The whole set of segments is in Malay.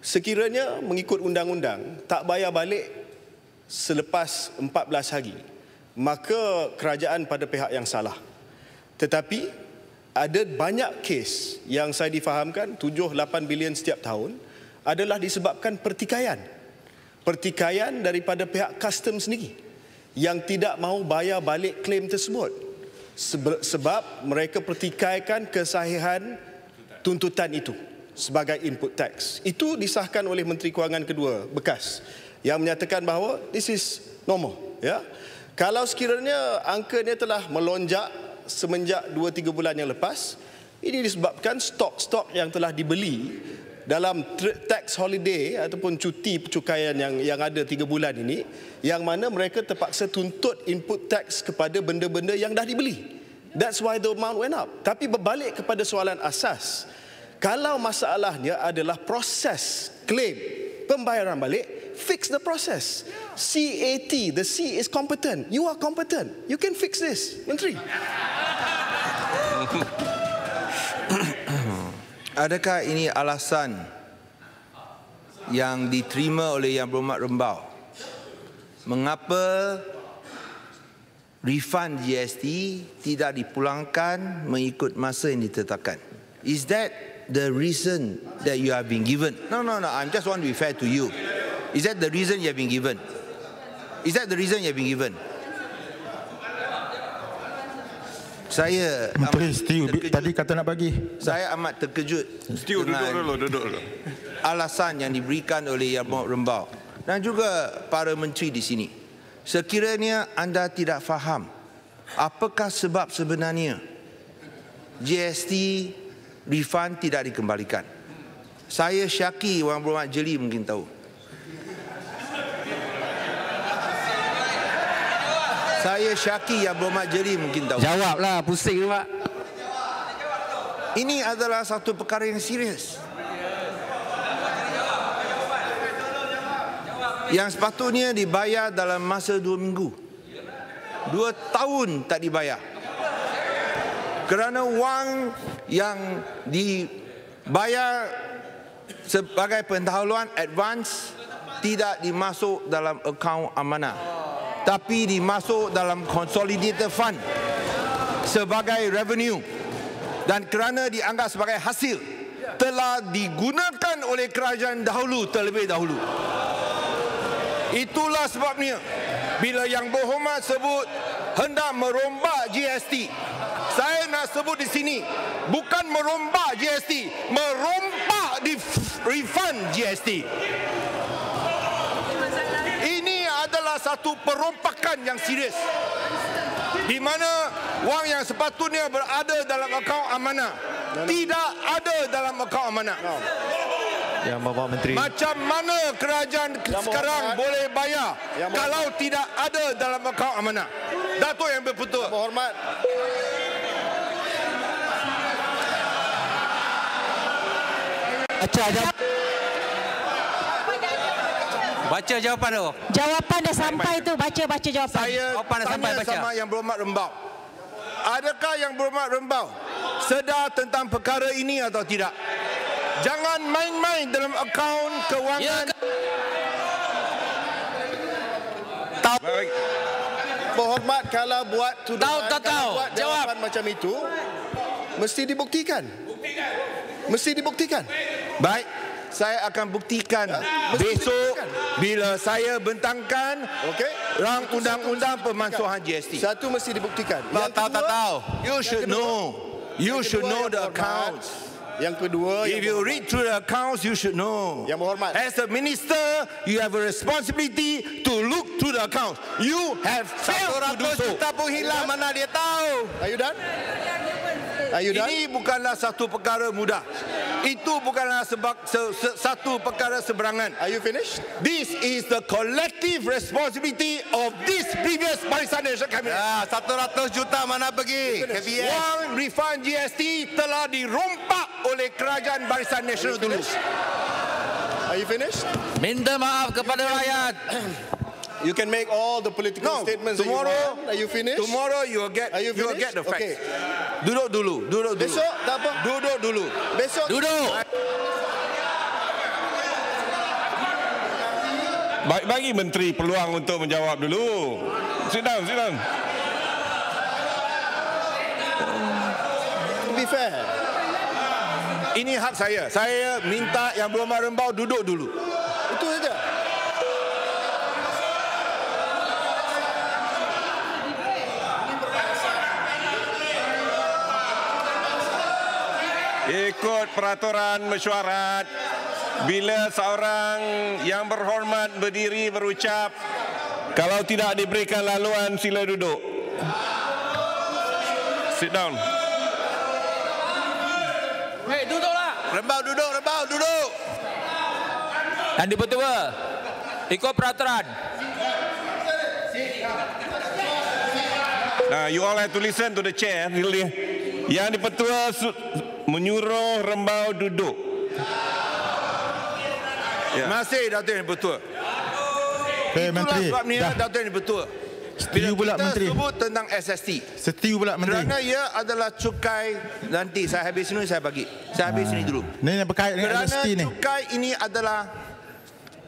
sekiranya mengikut undang-undang tak bayar balik selepas 14 hari, maka kerajaan pada pihak yang salah. Tetapi ada banyak kes yang saya difahamkan 7-8 bilion setiap tahun adalah disebabkan pertikaian daripada pihak custom sendiri yang tidak mahu bayar balik klaim tersebut sebab mereka pertikaikan kesahihan tuntutan itu sebagai input tax. Itu disahkan oleh Menteri Kewangan kedua bekas yang menyatakan bahawa this is normal, ya. Kalau sekiranya angkanya telah melonjak semenjak 2-3 bulan yang lepas, ini disebabkan stok-stok yang telah dibeli dalam tax holiday ataupun cuti percukaian yang ada 3 bulan ini, yang mana mereka terpaksa tuntut input tax kepada benda-benda yang dah dibeli. That's why the amount went up. Tapi berbalik kepada soalan asas, kalau masalahnya adalah proses klaim pembayaran balik, fix the process. CAT, the C is competent. You are competent. You can fix this, Menteri. Adakah ini alasan yang diterima oleh Yang Berhormat Rembau mengapa refund GST tidak dipulangkan mengikut masa yang ditetapkan? Is that the reason that you have been given? No, I just want to be fair to you. Is that the reason you have been given? Is that the reason you have been given? Saya Menteri Setiu tadi kata nak bagi. Saya amat terkejut Setiu, duduk dulu. alasan yang diberikan oleh Yang Berhormat Rembau dan juga para menteri di sini. Sekiranya anda tidak faham apakah sebab sebenarnya GST refund tidak dikembalikan, saya syaki Yang Berhormat Jeli mungkin tahu. Saya syaki Yang Berhormat Jeli mungkin tahu. Jawablah, pusing Pak. Ini adalah satu perkara yang serius yang sepatutnya dibayar dalam masa 2 minggu. 2 tahun tak dibayar kerana wang yang dibayar sebagai pendahuluan advance tidak dimasuk dalam akaun amanah, tapi dimasuk dalam consolidated fund sebagai revenue, dan kerana dianggap sebagai hasil telah digunakan oleh kerajaan dahulu terlebih dahulu. Itulah sebabnya bila Yang Berhormat sebut hendak merombak GST, saya nak sebut di sini bukan merombak GST, merompak di refund GST. Adalah satu perompakan yang serius di mana wang yang sepatutnya berada dalam akaun amanah tidak ada dalam akaun amanah. Yang Bapak Menteri. Macam mana kerajaan sekarang boleh bayar kalau tidak ada dalam akaun amanah? Datuk yang berpetua. Berhormat. Baca jawapan tu. Jawapan dah sampai tu. Baca jawapan. Saya tanya sama Yang Berhormat Rembau. Adakah Yang Berhormat Rembau sedar tentang perkara ini atau tidak? Jangan main-main dalam akaun kewangan. Baik. Berhormat, kalau buat tuduhan, kalau buat jawapan macam itu, mesti dibuktikan. Mesti dibuktikan. Baik. Saya akan buktikan besok bila saya bentangkan rang undang-undang pemansuhan GST. Satu mesti dibuktikan. Tahu. You should know. You should know the accounts. Yang kedua, if you read through the accounts, you should know. Yang Berhormat, as a minister, you have a responsibility to look through the accounts. You have failed to do so. 100 juta pun hilang, mana dia tahu? Are you done? Are you done? Ini bukanlah satu perkara mudah. Itu bukanlah satu perkara seberangan. Are you finished? This is the collective responsibility of this previous Barisan Nasional Kabinet. 100 juta mana pergi? Wang refund GST telah dirompak oleh kerajaan Barisan Nasional dulu. Are you finished? Minta maaf kepada rakyat. You can make all the political statements tomorrow, that you want. Are you finished? Tomorrow you will get the facts. Okay. Duduk dulu. Besok tak apa. Duduk dulu. Besok. Duduk. Bagi menteri peluang untuk menjawab dulu. Sit down, sit down. To be fair. Ini hak saya. Saya minta Yang Berhormat Rembau duduk dulu. Itu saja. Ikut peraturan mesyuarat, bila seorang yang berhormat berdiri berucap, kalau tidak diberikan laluan, sila duduk. Sit down. Hei, duduklah. Rembau duduk, Rembau duduk. Yang di-Pertua, ikut peraturan. Now, you all have to listen to the chair. Really. Yang di-Pertua menyuruh Rembau duduk. Masih Datuk Yang Bertua. Menteri. Itulah sebabnya Dah. Datuk Yang Bertua. Setuju pula Menteri. Kita sebut tentang SST. Setuju pula Menteri. Kerana ia adalah cukai, nanti saya habis ini saya bagi. Saya habis ini dulu. Ini yang berkait dengan Kerana SST ni. cukai ini adalah,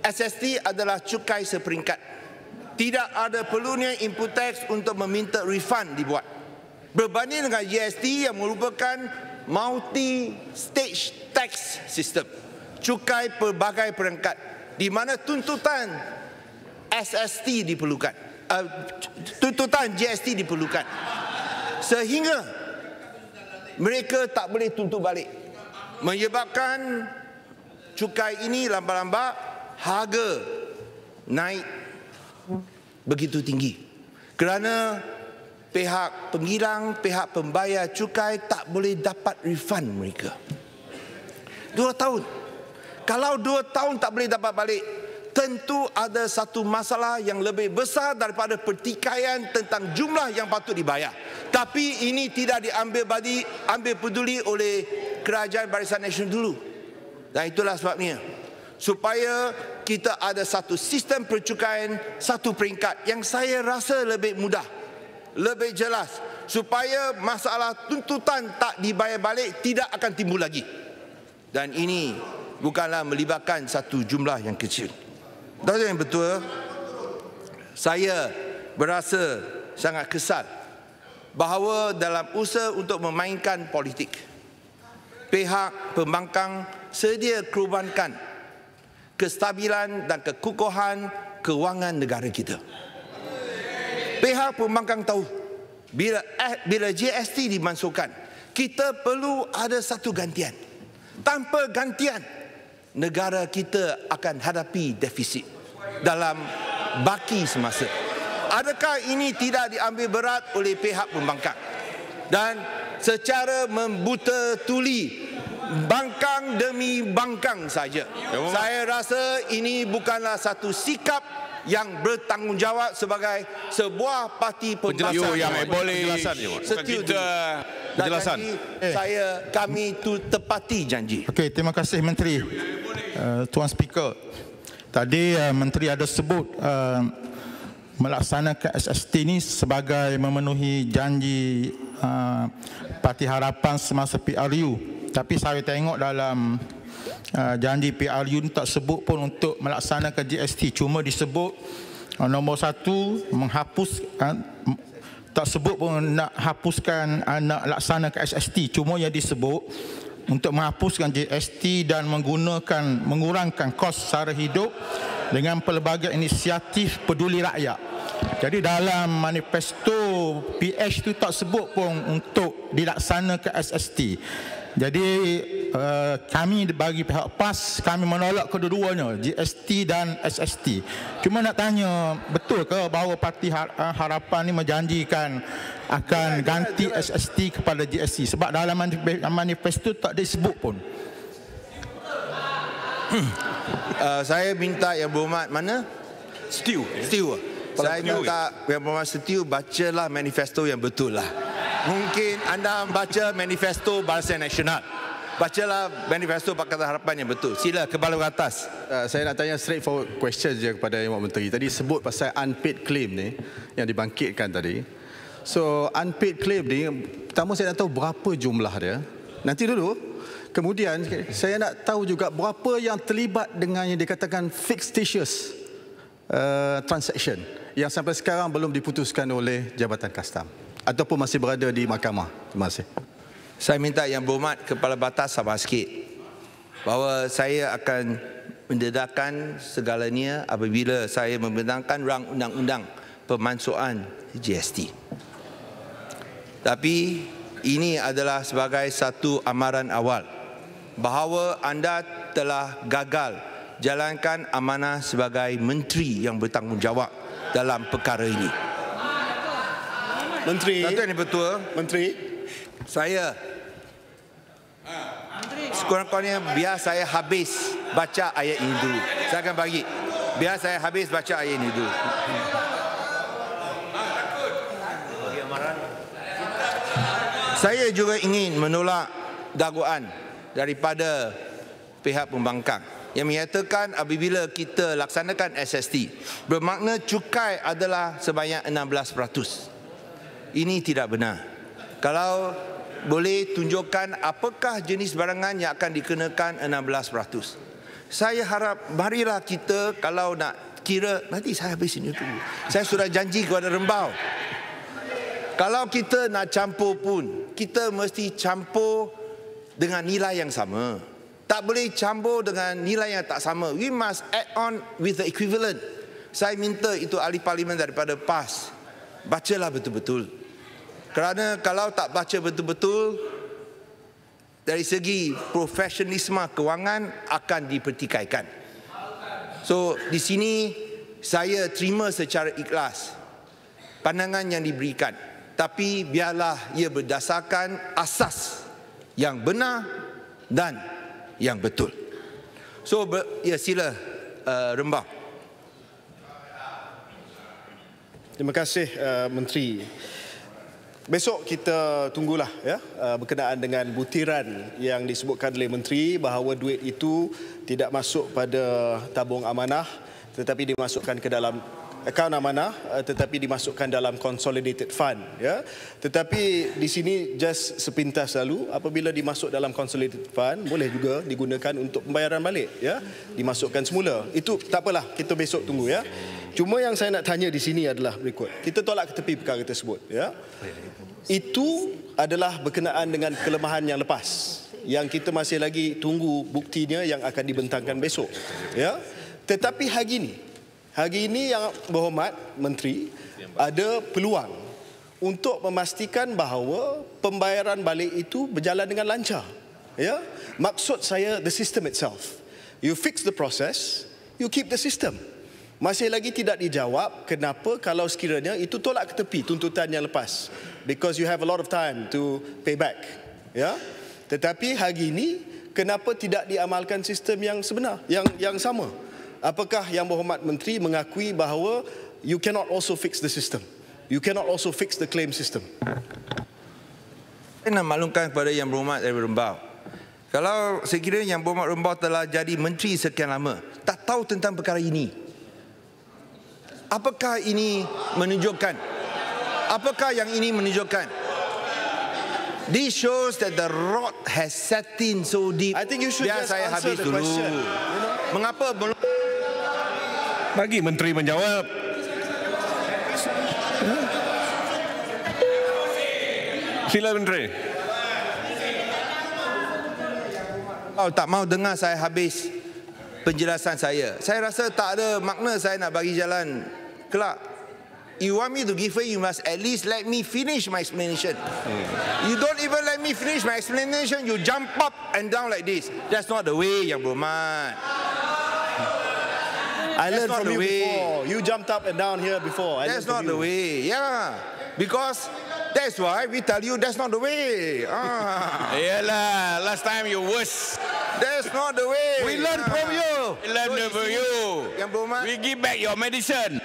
SST adalah cukai seperingkat. Tidak ada perlunya input tax untuk meminta refund dibuat. Berbanding dengan GST yang merupakan multi-stage tax system. Cukai pelbagai perangkat. Di mana tuntutan SST diperlukan. Tuntutan GST diperlukan. Sehingga mereka tak boleh tuntut balik. Menyebabkan cukai ini lambat-lambat harga naik begitu tinggi. Kerana pihak penghilang, pihak pembayar cukai tak boleh dapat refund mereka. 2 tahun. Kalau 2 tahun tak boleh dapat balik, tentu ada satu masalah yang lebih besar daripada pertikaian tentang jumlah yang patut dibayar. Tapi ini tidak diambil peduli oleh Kerajaan Barisan Nasional dulu. Dan itulah sebabnya, supaya kita ada satu sistem percukaian, satu peringkat yang saya rasa lebih mudah, lebih jelas, supaya masalah tuntutan tak dibayar balik tidak akan timbul lagi. Dan ini bukanlah melibatkan satu jumlah yang kecil. Datuk Yang Bertua, saya berasa sangat kesal bahawa dalam usaha untuk memainkan politik, pihak pembangkang sedia korbankan kestabilan dan kekukuhan kewangan negara kita. Pihak pembangkang tahu bila GST dimasukkan, kita perlu ada satu gantian. Tanpa gantian, negara kita akan hadapi defisit dalam baki semasa. Adakah ini tidak diambil berat oleh pihak pembangkang? Dan secara membuta tuli, bangkang demi bangkang saja. Saya rasa ini bukanlah satu sikap yang bertanggungjawab sebagai sebuah parti pembangkang. Setuju. Penjelasan. Kami tu tepati janji. Okey, terima kasih Menteri. Tuan Speaker, tadi Menteri ada sebut melaksanakan SST ini sebagai memenuhi janji Parti Harapan semasa PRU. Tapi saya tengok dalam janji PRU ni tak sebut pun untuk melaksanakan GST. Cuma disebut nombor 1 menghapus, tak sebut pun nak hapuskan, nak laksanakan SST. Cuma yang disebut untuk menghapuskan GST dan mengurangkan kos sara hidup dengan pelbagai inisiatif peduli rakyat. Jadi dalam manifesto PH itu tak sebut pun untuk dilaksanakan SST. Jadi kami bagi pihak PAS, kami menolak kedua-duanya, GST dan SST. Cuma nak tanya, betul ke bahawa Parti Harapan ini menjanjikan akan ganti SST kepada GST? Sebab dalam manifesto tak disebut pun. Saya minta Yang Berhormat mana? Setiu. Saya minta Yang Berhormat Setiu bacalah manifesto yang betul lah. Mungkin anda baca manifesto Barisan Nasional. Bacalah manifesto Pakatan Harapan yang betul. Sila ke bawah ke atas. Saya nak tanya straightforward question je kepada Yang Berhormat Menteri. Tadi sebut pasal unpaid claim ni yang dibangkitkan tadi. So unpaid claim ni, pertama saya nak tahu berapa jumlah dia. Nanti dulu, kemudian saya nak tahu juga berapa yang terlibat dengan yang dikatakan fictitious transaction yang sampai sekarang belum diputuskan oleh Jabatan Kastam ataupun masih berada di mahkamah. Terima kasih. Saya minta Yang Berhormat Kepala Batas sabar sikit bahawa saya akan mendedahkan segalanya apabila saya membentangkan rang undang-undang pemansuhan GST. Tapi ini adalah sebagai satu amaran awal bahawa anda telah gagal jalankan amanah sebagai menteri yang bertanggungjawab dalam perkara ini. Menteri. Datuk Yang Dipertua, Menteri. saya sekurang-kurangnya biar saya habis baca ayat ini dulu. Saya akan bagi. Biar saya habis baca ayat ini dulu. Saya juga ingin menolak dakwaan daripada pihak pembangkang yang menyatakan apabila kita laksanakan SST bermakna cukai adalah sebanyak 16%. Ini tidak benar. Kalau boleh tunjukkan apakah jenis barangan yang akan dikenakan 16%. Saya harap marilah kita kalau nak kira, nanti saya habis ini dulu. Saya sudah janji kepada Rembau. Kalau kita nak campur pun, kita mesti campur dengan nilai yang sama. Tak boleh campur dengan nilai yang tak sama. We must add on with the equivalent. Saya minta itu ahli parlimen daripada PAS. Bacalah betul-betul. Kerana kalau tak baca betul-betul, dari segi profesionalisme kewangan akan dipertikaikan. So, di sini saya terima secara ikhlas pandangan yang diberikan. Tapi biarlah ia berdasarkan asas yang benar dan yang betul. So, ya sila Rembau. Terima kasih Menteri. Besok kita tunggulah ya berkenaan dengan butiran yang disebutkan oleh Menteri bahawa duit itu tidak masuk pada tabung amanah tetapi dimasukkan ke dalam akaun amanah tetapi dimasukkan dalam consolidated fund ya. Tetapi di sini just sepintas lalu apabila dimasuk dalam consolidated fund boleh juga digunakan untuk pembayaran balik ya. Dimasukkan semula. Itu tak apalah, kita besok tunggu ya. Cuma yang saya nak tanya di sini adalah berikut. Kita tolak ke tepi perkara tersebut ya. Itu adalah berkenaan dengan kelemahan yang lepas yang kita masih lagi tunggu buktinya yang akan dibentangkan besok ya. Tetapi hari ini yang berhormat Menteri ada peluang untuk memastikan bahawa pembayaran balik itu berjalan dengan lancar. Ya, maksud saya the system itself. You fix the process, you keep the system. Masih lagi tidak dijawab kenapa kalau sekiranya itu tolak ke tepi tuntutan yang lepas. Because you have a lot of time to pay back. Ya, tetapi hari ini kenapa tidak diamalkan sistem yang sebenar, yang sama? Apakah Yang Berhormat Menteri mengakui bahawa you cannot also fix the system? You cannot also fix the claim system? Saya nak maklumkan kepada Yang Berhormat dari Rembau. Kalau sekiranya Yang Berhormat Rembau telah jadi menteri sekian lama, tak tahu tentang perkara ini. Apakah ini menunjukkan? Apakah yang ini menunjukkan? This shows that the rot has set in so deep. I think you should biar just saya answer habis the dulu. question. Mengapa belum? Bagi Menteri menjawab. Sila Menteri. Kalau tak mau dengar saya habis penjelasan saya. Saya rasa tak ada makna saya nak bagi jalan kelak. You want me to give way, you must at least let me finish my explanation. You don't even let me finish my explanation, you jump up and down like this. That's not the way, Yang Berhormat. I learned not from the you way. before. You jumped up and down here before. That's not the way. Yeah. Because that's why we tell you that's not the way. Yalah, last time you worse. That's not the way. We learn from you. We learn So, from you. Yang Berhormat. We give back your medicine.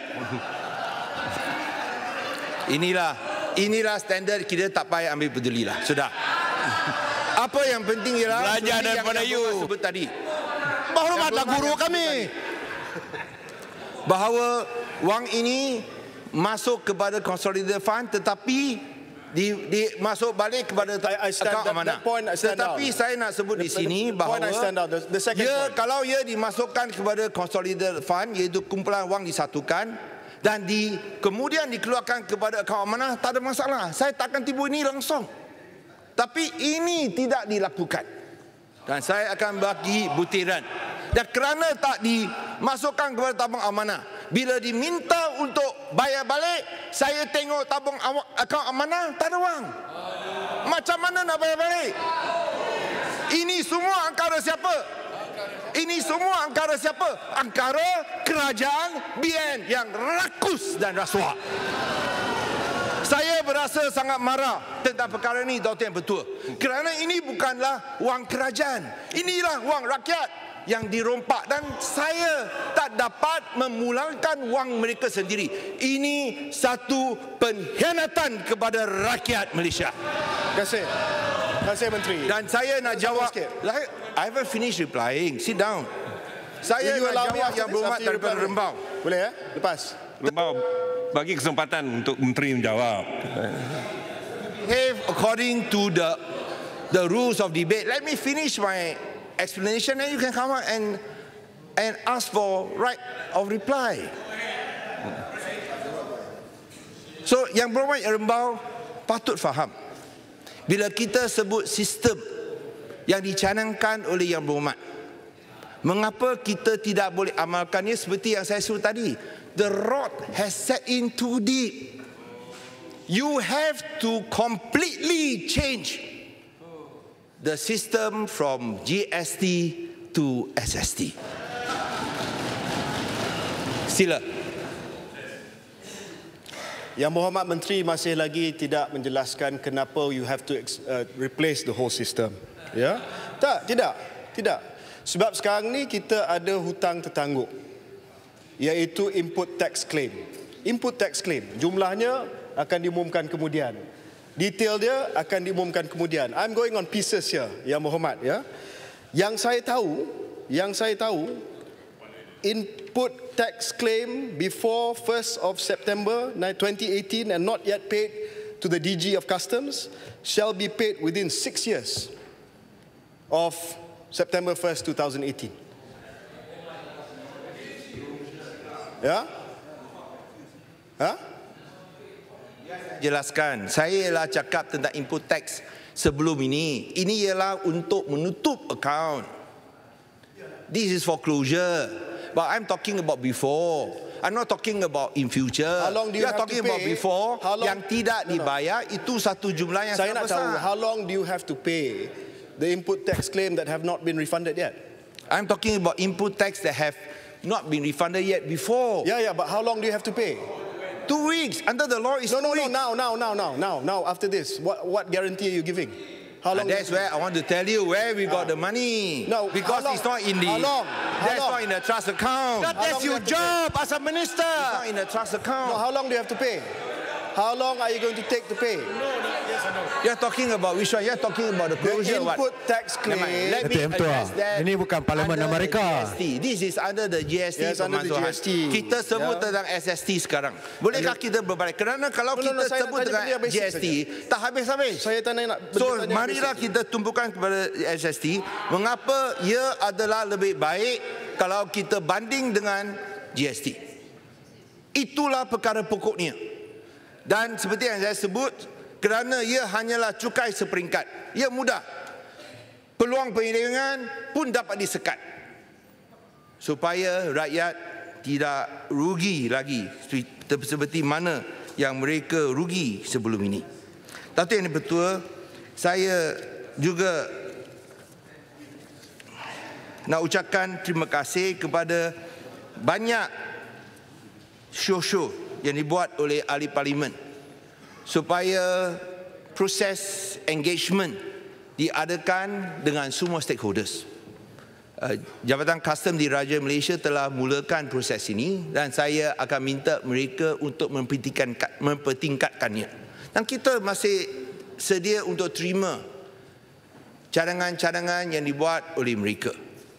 Inilah standard, kita tak payah ambil peduli lah. Sudah. Apa yang penting ialah Belajar daripada yang you. sebut tadi. Berhormatlah guru kami. Bahawa wang ini masuk kepada consolidated fund tetapi masuk balik kepada akaun amanah. Tetapi saya nak sebut di sini bahawa kalau ia dimasukkan kepada consolidated fund, iaitu kumpulan wang disatukan dan kemudian dikeluarkan kepada akaun amanah, tak ada masalah. Saya takkan tipu ini langsung. Tapi ini tidak dilakukan. Dan saya akan bagi butiran. Dan kerana tak dimasukkan kepada tabung amanah, bila diminta untuk bayar balik, saya tengok tabung akaun amanah, tak ada wang. Macam mana nak bayar balik? Ini semua angkara siapa? Ini semua angkara siapa? Angkara kerajaan BN yang rakus dan rasuah. Saya berasa sangat marah tentang perkara ini, Datuk Yang Bertua. Kerana ini bukanlah wang kerajaan. Inilah wang rakyat yang dirompak dan saya tak dapat memulangkan wang mereka sendiri. Ini satu pengkhianatan kepada rakyat Malaysia. Terima kasih Menteri. Dan saya nak jawab. I haven't finished replying. Sit down. Saya nak jawab yang berhormat daripada Rembau. Boleh ya? Lepas. Rembau, bagi kesempatan untuk Menteri menjawab. According to the rules of debate, let me finish my explanation, and you can come out and ask for right of reply. So, Yang Berhormat Rembau patut faham, bila kita sebut sistem yang dicanangkan oleh Yang Berhormat, mengapa kita tidak boleh amalkannya seperti yang saya sebut tadi? The rot has set in too deep. You have to completely change the system from GST to SST. Sila. Yang Berhormat Menteri masih lagi tidak menjelaskan kenapa you have to replace the whole system. Ya? Tidak. Sebab sekarang ni kita ada hutang tertangguk, iaitu input tax claim. Input tax claim, jumlahnya akan diumumkan kemudian. Detail dia akan diumumkan kemudian. I'm going on pieces here, Yang Berhormat, ya. Yang saya tahu, input tax claim before 1st of September 2018 and not yet paid to the DG of Customs shall be paid within 6 years of September 1st, 2018. Ya? Jelaskan. Saya ialah cakap tentang input tax sebelum ini. Ini ialah untuk menutup akaun. This is foreclosure. But I'm talking about before. I'm not talking about in future. How long do you have talking to pay? about before. Yang tidak dibayar itu satu jumlah yang saya sangat nak besar. tahu, how long do you have to pay the input tax claim that have not been refunded yet? I'm talking about input tax that have not been refunded yet before. Yeah, but how long do you have to pay? 2 weeks. Under the law is 2 weeks. Now, after this, what guarantee are you giving? How long? That's where I want to tell you where we got the money. No, because it's not in the. How long? That's not in the trust account. That's your job as a minister. It's not in the trust account. No, how long do you have to pay? How long are you going to take to pay? You're talking about which one? You're talking about the closure. The input tax claim. Let me address that. Ini bukan Parlimen Amerika. This is under the GST. Yes, under the GST. Kita sebut tentang SST sekarang. Bolehkah kita berbalik? Kerana kalau kita sebut dengan GST, tak habis-habis. Saya tanya nak. So, marilah kita tumpukan kepada SST. Mengapa ia adalah lebih baik kalau kita banding dengan GST? Itulah perkara pokoknya. Dan seperti yang saya sebut, kerana ia hanyalah cukai seperingkat, ia mudah. Peluang penyelewengan pun dapat disekat. Supaya rakyat tidak rugi lagi seperti mana yang mereka rugi sebelum ini. Datuk Yang Bertua, saya juga nak ucapkan terima kasih kepada banyak show-show yang dibuat oleh ahli parlimen supaya proses engagement diadakan dengan semua stakeholders. Jabatan Custom di Raja Malaysia telah mulakan proses ini dan saya akan minta mereka untuk mempertingkatkannya. Dan kita masih sedia untuk terima cadangan-cadangan yang dibuat oleh mereka.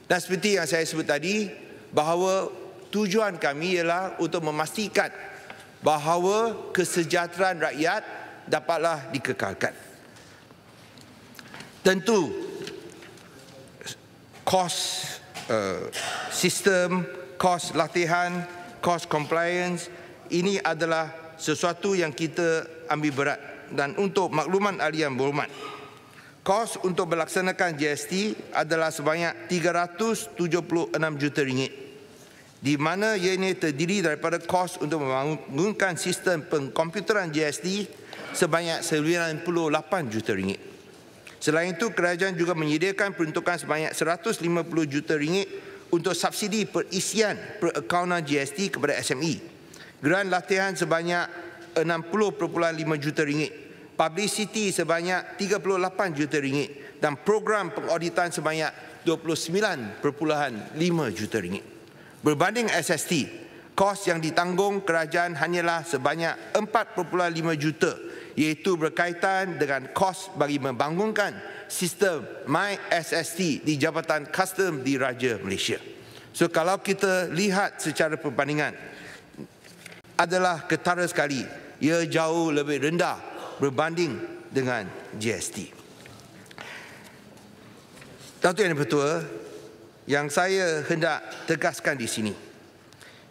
Dan seperti yang saya sebut tadi, bahawa tujuan kami ialah untuk memastikan bahawa kesejahteraan rakyat dapatlah dikekalkan. Tentu kos sistem, kos latihan, kos compliance ini adalah sesuatu yang kita ambil berat. Dan untuk makluman ahli yang berhormat, kos untuk melaksanakan GST adalah sebanyak 376 juta ringgit, di mana ianya terdiri daripada kos untuk membangunkan sistem pengkomputeran GST sebanyak 98 juta ringgit. Selain itu, kerajaan juga menyediakan peruntukan sebanyak 150 juta ringgit untuk subsidi perisian perakaunan GST kepada SME, geran latihan sebanyak 60.5 juta ringgit, publicity sebanyak 38 juta ringgit dan program pengauditan sebanyak 29.5 juta ringgit. Berbanding SST, kos yang ditanggung kerajaan hanyalah sebanyak 4.5 juta, iaitu berkaitan dengan kos bagi membangunkan sistem MySST di Jabatan Custom di Raja Malaysia. So kalau kita lihat secara perbandingan, adalah ketara sekali, ia jauh lebih rendah berbanding dengan GST. Datuk Yang Dipertua, yang saya hendak tegaskan di sini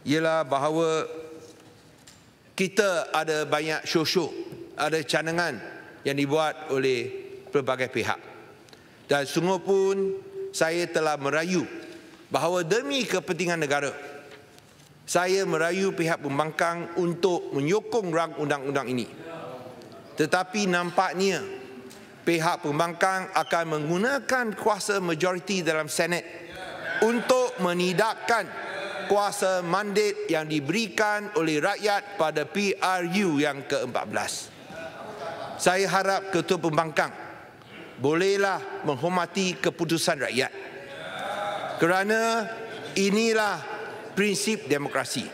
ialah bahawa kita ada banyak show-show, ada cadangan yang dibuat oleh pelbagai pihak. Dan sungguh pun saya telah merayu bahawa demi kepentingan negara, saya merayu pihak pembangkang untuk menyokong rang undang-undang ini. Tetapi nampaknya pihak pembangkang akan menggunakan kuasa majoriti dalam Senat untuk menidakkan kuasa mandat yang diberikan oleh rakyat pada PRU yang ke-14. Saya harap Ketua Pembangkang bolehlah menghormati keputusan rakyat, kerana inilah prinsip demokrasi.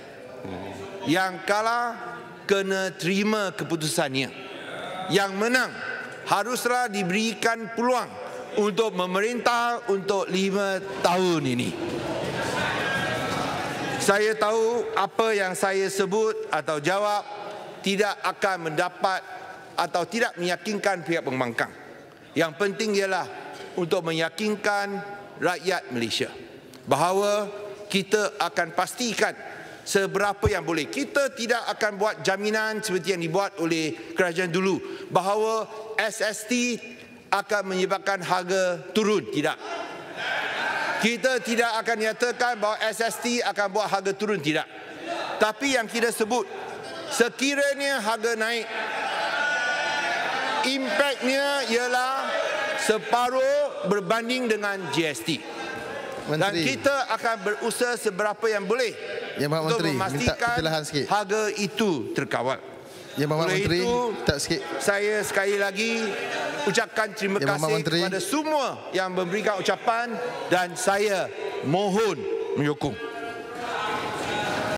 Yang kalah kena terima keputusannya. Yang menang haruslah diberikan peluang untuk memerintah untuk 5 tahun ini. Saya tahu apa yang saya sebut atau jawab tidak akan mendapat atau tidak meyakinkan pihak pembangkang. Yang penting ialah untuk meyakinkan rakyat Malaysia bahawa kita akan pastikan seberapa yang boleh. Kita tidak akan buat jaminan seperti yang dibuat oleh kerajaan dulu bahawa SST akan menyebabkan harga turun. Tidak. Kita tidak akan nyatakan bahawa SST akan buat harga turun. Tidak. Tapi yang kita sebut, sekiranya harga naik, impaknya ialah separuh berbanding dengan GST. Menteri. Dan kita akan berusaha seberapa yang boleh untuk Menteri, memastikan harga itu terkawal. Oleh Menteri, itu, saya sekali lagi ucapkan terima kasih kepada semua yang memberikan ucapan dan saya mohon menyokong.